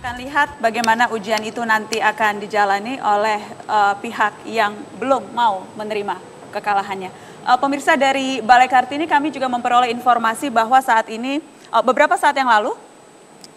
Akan lihat bagaimana ujian itu nanti akan dijalani oleh pihak yang belum mau menerima kekalahannya. Pemirsa, dari Balai Kartini kami juga memperoleh informasi bahwa saat ini, beberapa saat yang lalu,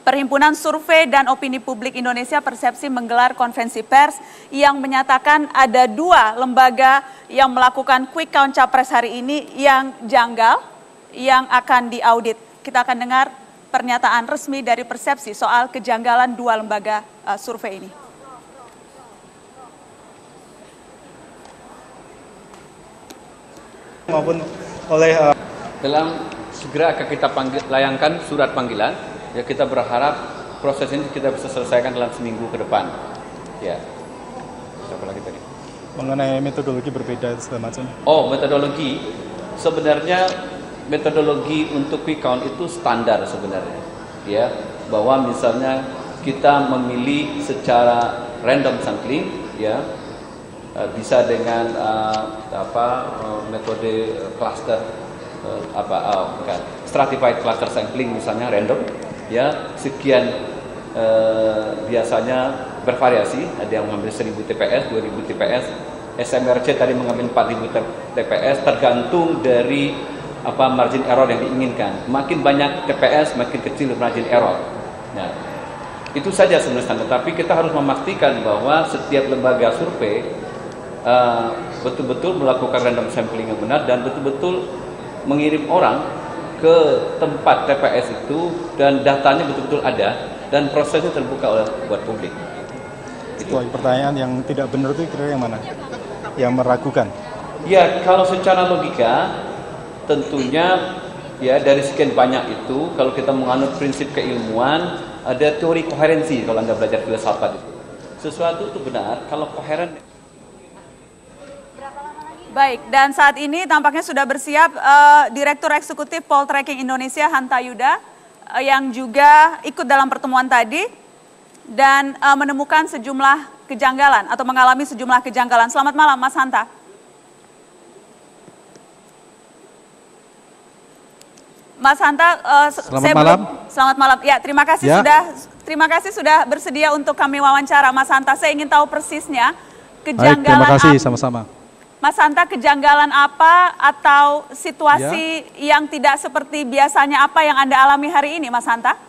Perhimpunan Survei dan Opini Publik Indonesia Persepsi menggelar konferensi pers yang menyatakan ada 2 lembaga yang melakukan quick count capres hari ini yang janggal, yang akan diaudit. Kita akan dengar pernyataan resmi dari Persepsi soal kejanggalan 2 lembaga survei ini. Maupun oleh dalam segera akan kita layangkan surat panggilan. Ya, kita berharap proses ini kita bisa selesaikan dalam seminggu ke depan. Ya. Siapa lagi tadi? Mengenai metodologi berbeda segala macam. Oh, metodologi. Sebenarnya metodologi untuk quick count itu standar sebenarnya. Ya, bahwa misalnya kita memilih secara random sampling, ya. Bisa dengan metode cluster stratified cluster sampling misalnya random. Ya, sekian biasanya bervariasi, ada yang mengambil 1000 TPS, 2000 TPS, SMRC tadi mengambil 4000 TPS, tergantung dari margin error yang diinginkan. Makin banyak TPS, makin kecil margin error. Nah, itu saja sebenarnya, tapi kita harus memastikan bahwa setiap lembaga survei betul-betul melakukan random sampling yang benar dan betul-betul mengirim orang ke tempat TPS itu dan datanya betul-betul ada dan prosesnya terbuka buat publik. Pertanyaan yang tidak benar itu kira-kira yang mana? Yang meragukan? Ya, kalau secara logika tentunya ya dari sekian banyak itu kalau kita menganut prinsip keilmuan ada teori koherensi kalau Anda belajar filsafat itu. Sesuatu itu benar kalau koheren. Baik, dan saat ini tampaknya sudah bersiap Direktur Eksekutif Poltreking Indonesia Hanta Yuda yang juga ikut dalam pertemuan tadi dan menemukan sejumlah kejanggalan atau mengalami sejumlah kejanggalan. Selamat malam Mas Hanta. Mas Hanta, selamat malam. Ya, terima kasih sudah bersedia untuk kami wawancara Mas Hanta. Saya ingin tahu persisnya kejanggalan. Baik, terima kasih sama-sama. Mas Hanta, kejanggalan apa atau situasi yang tidak seperti biasanya apa yang Anda alami hari ini, Mas Hanta?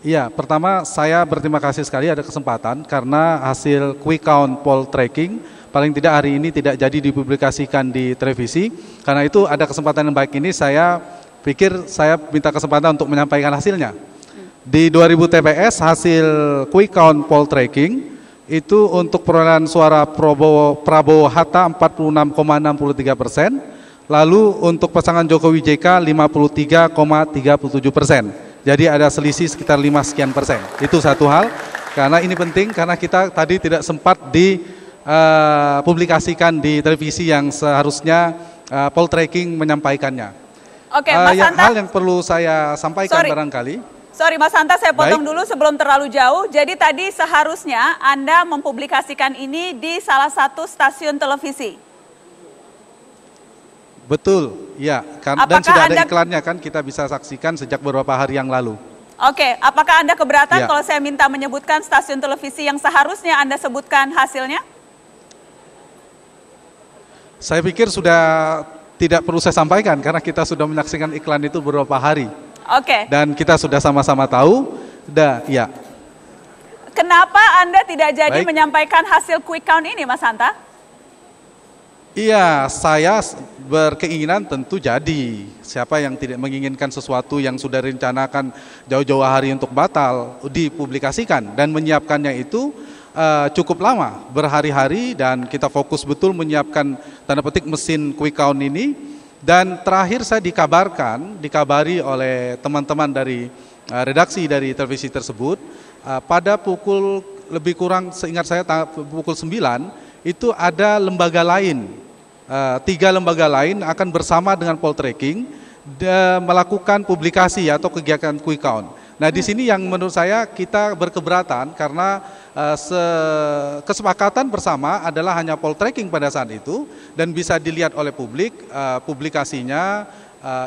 Iya, pertama saya berterima kasih sekali ada kesempatan karena hasil quick count poll tracking paling tidak hari ini tidak jadi dipublikasikan di televisi. Karena itu ada kesempatan yang baik ini saya pikir saya minta kesempatan untuk menyampaikan hasilnya. Di 2000 TPS hasil quick count poll tracking itu untuk perolehan suara Prabowo Hatta 46,63%, lalu untuk pasangan Jokowi JK 53,37%. Jadi ada selisih sekitar 5 sekian persen. Itu satu hal, karena ini penting karena kita tadi tidak sempat dipublikasikan di televisi yang seharusnya poll tracking menyampaikannya. Oke, Mas Hanta. Hal yang perlu saya sampaikan barangkali. Sorry Mas Hanta, saya potong dulu sebelum terlalu jauh. Jadi tadi seharusnya Anda mempublikasikan ini di salah satu stasiun televisi. Betul, ya. Dan sudah ada iklannya kan, kita bisa saksikan sejak beberapa hari yang lalu. Oke, apakah Anda keberatan kalau saya minta menyebutkan stasiun televisi yang seharusnya Anda sebutkan hasilnya? Saya pikir sudah tidak perlu saya sampaikan karena kita sudah menyaksikan iklan itu beberapa hari. Oke. Dan kita sudah sama-sama tahu, ya. Kenapa Anda tidak jadi menyampaikan hasil quick count ini, Mas Hanta? Iya, saya berkeinginan tentu jadi. Siapa yang tidak menginginkan sesuatu yang sudah direncanakan jauh-jauh hari untuk batal, dipublikasikan dan menyiapkannya itu cukup lama, berhari-hari dan kita fokus betul menyiapkan tanda petik mesin quick count ini. Dan terakhir saya dikabari oleh teman-teman dari redaksi dari televisi tersebut pada pukul lebih kurang seingat saya pukul 9 itu ada lembaga lain, 3 lembaga lain akan bersama dengan Poltreking melakukan publikasi atau kegiatan quick count. Nah di sini yang menurut saya kita berkeberatan karena kesepakatan bersama adalah hanya poll tracking pada saat itu dan bisa dilihat oleh publik publikasinya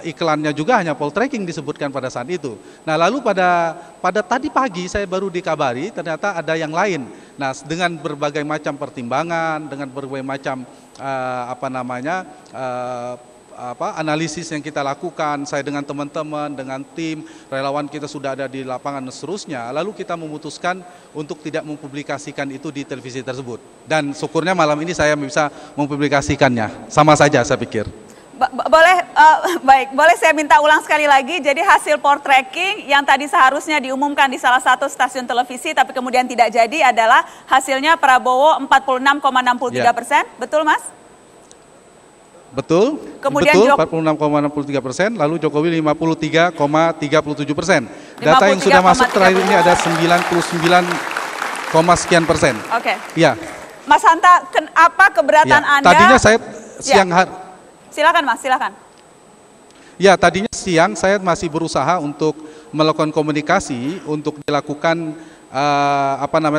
iklannya juga hanya poltreking disebutkan pada saat itu. Nah lalu pada tadi pagi saya baru dikabari ternyata ada yang lain. Nah dengan berbagai macam pertimbangan, dengan berbagai macam analisis yang kita lakukan, saya dengan teman-teman, dengan tim, relawan kita sudah ada di lapangan dan seterusnya, lalu kita memutuskan untuk tidak mempublikasikan itu di televisi tersebut. Dan syukurnya malam ini saya bisa mempublikasikannya, sama saja saya pikir. Boleh saya minta ulang sekali lagi. Jadi hasil poltreking yang tadi seharusnya diumumkan di salah satu stasiun televisi tapi kemudian tidak jadi adalah hasilnya Prabowo 46,63%, betul Mas? Betul, kemudian betul 46,63%, lalu Jokowi 53,37%. Data yang sudah masuk terakhir ini ada 99, sekian persen. Oke. Ya. Mas Hanta, apa keberatan Anda? Tadinya saya siang hari. Silakan Mas, silakan. Ya, tadinya siang saya masih berusaha untuk melakukan komunikasi untuk dilakukan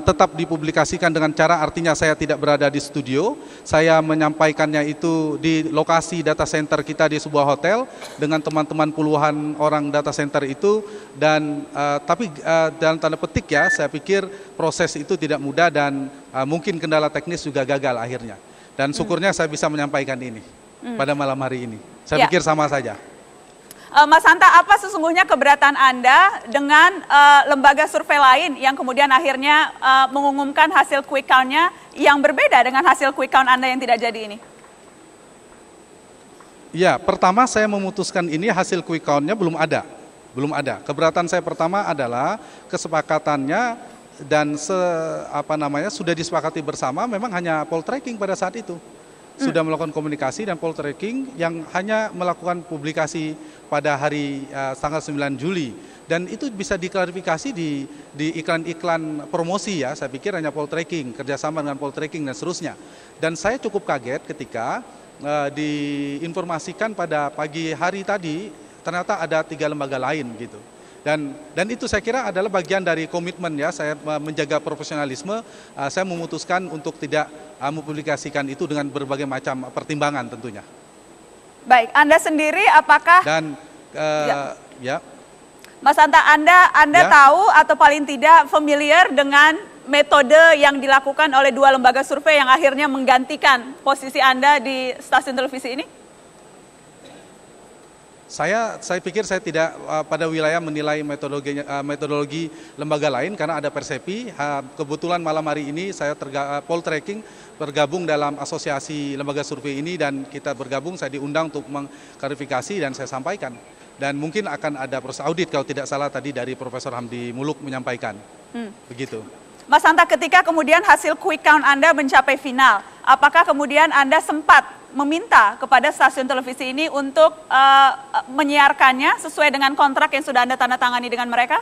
tetap dipublikasikan dengan cara artinya saya tidak berada di studio, saya menyampaikannya itu di lokasi data center kita di sebuah hotel dengan teman-teman puluhan orang data center itu dan tapi dalam tanda petik ya, saya pikir proses itu tidak mudah dan mungkin kendala teknis juga gagal akhirnya. Dan syukurnya saya bisa menyampaikan ini pada malam hari ini. Saya pikir sama saja. Mas Hanta, apa sesungguhnya keberatan Anda dengan lembaga survei lain yang kemudian akhirnya mengumumkan hasil quick count-nya yang berbeda dengan hasil quick count Anda yang tidak jadi ini? Ya, pertama saya memutuskan ini hasil quick count-nya belum ada. Keberatan saya pertama adalah kesepakatannya dan sudah disepakati bersama memang hanya poltreking pada saat itu. Sudah melakukan komunikasi dan poltreking yang hanya melakukan publikasi pada hari tanggal 9 Juli. Dan itu bisa diklarifikasi di iklan-iklan promosi ya, saya pikir hanya poltreking, kerjasama dengan poltreking dan seterusnya. Dan saya cukup kaget ketika diinformasikan pada pagi hari tadi, ternyata ada 3 lembaga lain gitu. Dan itu saya kira adalah bagian dari komitmen ya, saya menjaga profesionalisme, saya memutuskan untuk tidak mempublikasikan itu dengan berbagai macam pertimbangan tentunya. Baik, Anda sendiri apakah... Dan ya. Mas Hanta, Anda tahu atau paling tidak familiar dengan metode yang dilakukan oleh 2 lembaga survei yang akhirnya menggantikan posisi Anda di stasiun televisi ini? Saya pikir saya tidak pada wilayah menilai metodologi lembaga lain karena ada persepi. Kebetulan malam hari ini saya poltreking bergabung dalam asosiasi lembaga survei ini dan kita bergabung, saya diundang untuk mengklarifikasi dan saya sampaikan. Dan mungkin akan ada proses audit kalau tidak salah tadi dari Profesor Hamdi Muluk menyampaikan. Begitu. Mas Hanta, ketika kemudian hasil quick count Anda mencapai final, apakah kemudian Anda sempat meminta kepada stasiun televisi ini untuk menyiarkannya sesuai dengan kontrak yang sudah Anda tanda tangani dengan mereka?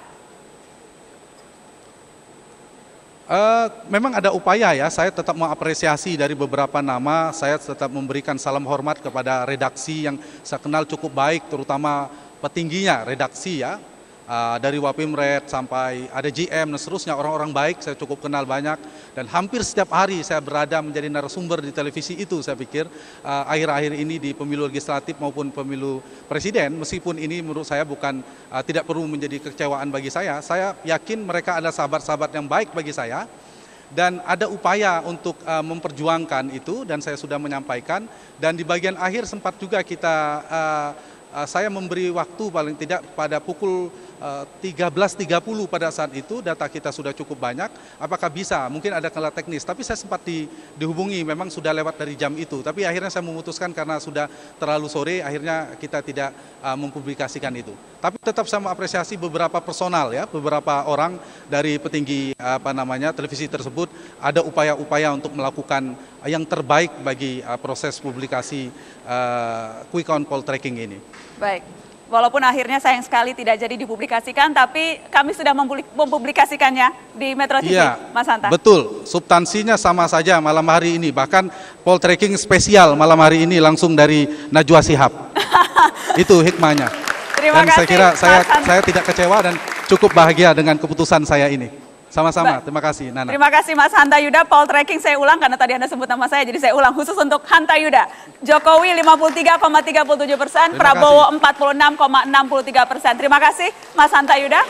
Memang ada upaya ya, saya tetap mengapresiasi dari beberapa nama, saya tetap memberikan salam hormat kepada redaksi yang saya kenal cukup baik, terutama petingginya redaksi ya. Dari Wapimret sampai ada GM dan seterusnya, orang-orang baik saya cukup kenal banyak dan hampir setiap hari saya berada menjadi narasumber di televisi itu. Saya pikir akhir-akhir ini di pemilu legislatif maupun pemilu presiden, meskipun ini menurut saya bukan tidak perlu menjadi kekecewaan bagi saya yakin mereka adalah sahabat-sahabat yang baik bagi saya dan ada upaya untuk memperjuangkan itu dan saya sudah menyampaikan dan di bagian akhir sempat juga saya memberi waktu paling tidak pada pukul 13.30 pada saat itu data kita sudah cukup banyak, apakah bisa, mungkin ada kendala teknis, tapi saya sempat dihubungi, memang sudah lewat dari jam itu, tapi akhirnya saya memutuskan karena sudah terlalu sore, akhirnya kita tidak mempublikasikan itu. Tapi tetap saya mengapresiasi beberapa personal ya, beberapa orang dari petinggi televisi tersebut, ada upaya-upaya untuk melakukan yang terbaik bagi proses publikasi quick count poltreking ini. Baik. Walaupun akhirnya sayang sekali tidak jadi dipublikasikan, tapi kami sudah mempublikasikannya di Metro TV, iya, Mas Hanta. Betul, substansinya sama saja malam hari ini, bahkan poltreking spesial malam hari ini langsung dari Najwa Shihab. Itu hikmahnya. Terima dan kasih, saya kira saya tidak kecewa dan cukup bahagia dengan keputusan saya ini. Sama-sama, terima kasih Nana. Terima kasih Mas Hanta Yuda. Poll tracking saya ulang karena tadi Anda sebut nama saya, jadi saya ulang khusus untuk Hanta Yuda. Jokowi 53,37%, Prabowo 46,63%. Terima kasih Mas Hanta Yuda.